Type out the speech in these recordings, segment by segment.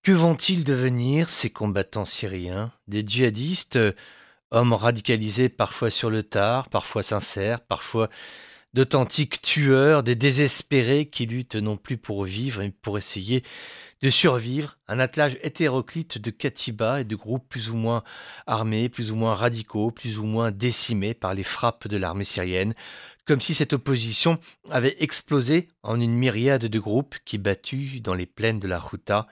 Que vont-ils devenir, ces combattants syriens? Des djihadistes, hommes radicalisés parfois sur le tard, parfois sincères, parfois d'authentiques tueurs, des désespérés qui luttent non plus pour vivre, mais pour essayer de survivre, un attelage hétéroclite de katibas et de groupes plus ou moins armés, plus ou moins radicaux, plus ou moins décimés par les frappes de l'armée syrienne, comme si cette opposition avait explosé en une myriade de groupes qui, battus dans les plaines de la Ghouta,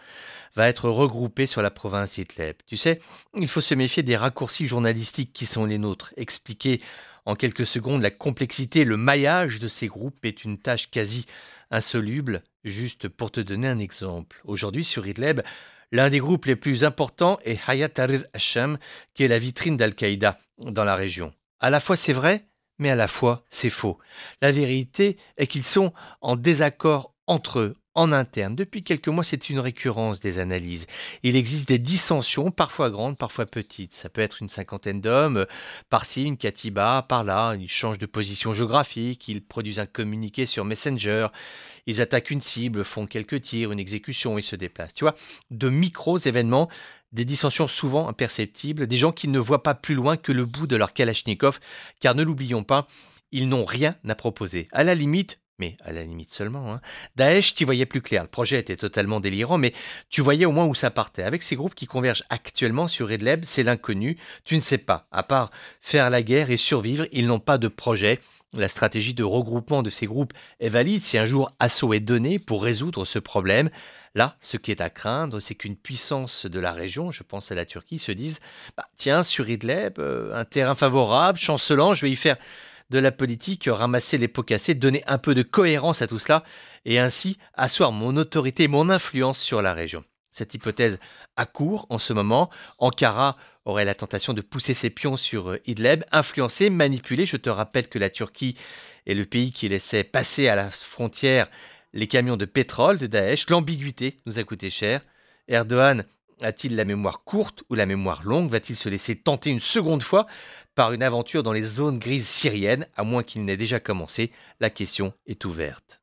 va être regroupée sur la province d'Idlib. Tu sais, il faut se méfier des raccourcis journalistiques qui sont les nôtres. Expliquer en quelques secondes la complexité, le maillage de ces groupes est une tâche quasi insoluble. Juste pour te donner un exemple, aujourd'hui sur Idlib, l'un des groupes les plus importants est Hayat Tahrir al-Sham, qui est la vitrine d'Al-Qaïda dans la région. À la fois c'est vrai, mais à la fois c'est faux. La vérité est qu'ils sont en désaccord entre eux, en interne. Depuis quelques mois, c'est une récurrence des analyses. Il existe des dissensions, parfois grandes, parfois petites. Ça peut être une cinquantaine d'hommes, par-ci, une katiba, par-là. Ils changent de position géographique, ils produisent un communiqué sur Messenger, ils attaquent une cible, font quelques tirs, une exécution, ils se déplacent. Tu vois, de micros événements, des dissensions souvent imperceptibles, des gens qui ne voient pas plus loin que le bout de leur kalachnikov, car ne l'oublions pas, ils n'ont rien à proposer. À la limite, mais à la limite seulement, hein, Daesh, tu voyais plus clair. Le projet était totalement délirant, mais tu voyais au moins où ça partait. Avec ces groupes qui convergent actuellement sur Idlib, c'est l'inconnu. Tu ne sais pas. À part faire la guerre et survivre, ils n'ont pas de projet. La stratégie de regroupement de ces groupes est valide si un jour assaut est donné pour résoudre ce problème. Là, ce qui est à craindre, c'est qu'une puissance de la région, je pense à la Turquie, se dise bah, tiens, sur Idlib, un terrain favorable, chancelant, je vais y faire de la politique, ramasser les pots cassés, donner un peu de cohérence à tout cela et ainsi asseoir mon autorité, mon influence sur la région. Cette hypothèse a cours en ce moment. Ankara aurait la tentation de pousser ses pions sur Idlib, influencer, manipuler. Je te rappelle que la Turquie est le pays qui laissait passer à la frontière les camions de pétrole de Daesh. L'ambiguïté nous a coûté cher. Erdogan a-t-il la mémoire courte ou la mémoire longue? Va-t-il se laisser tenter une seconde fois par une aventure dans les zones grises syriennes, à moins qu'il n'ait déjà commencé? La question est ouverte.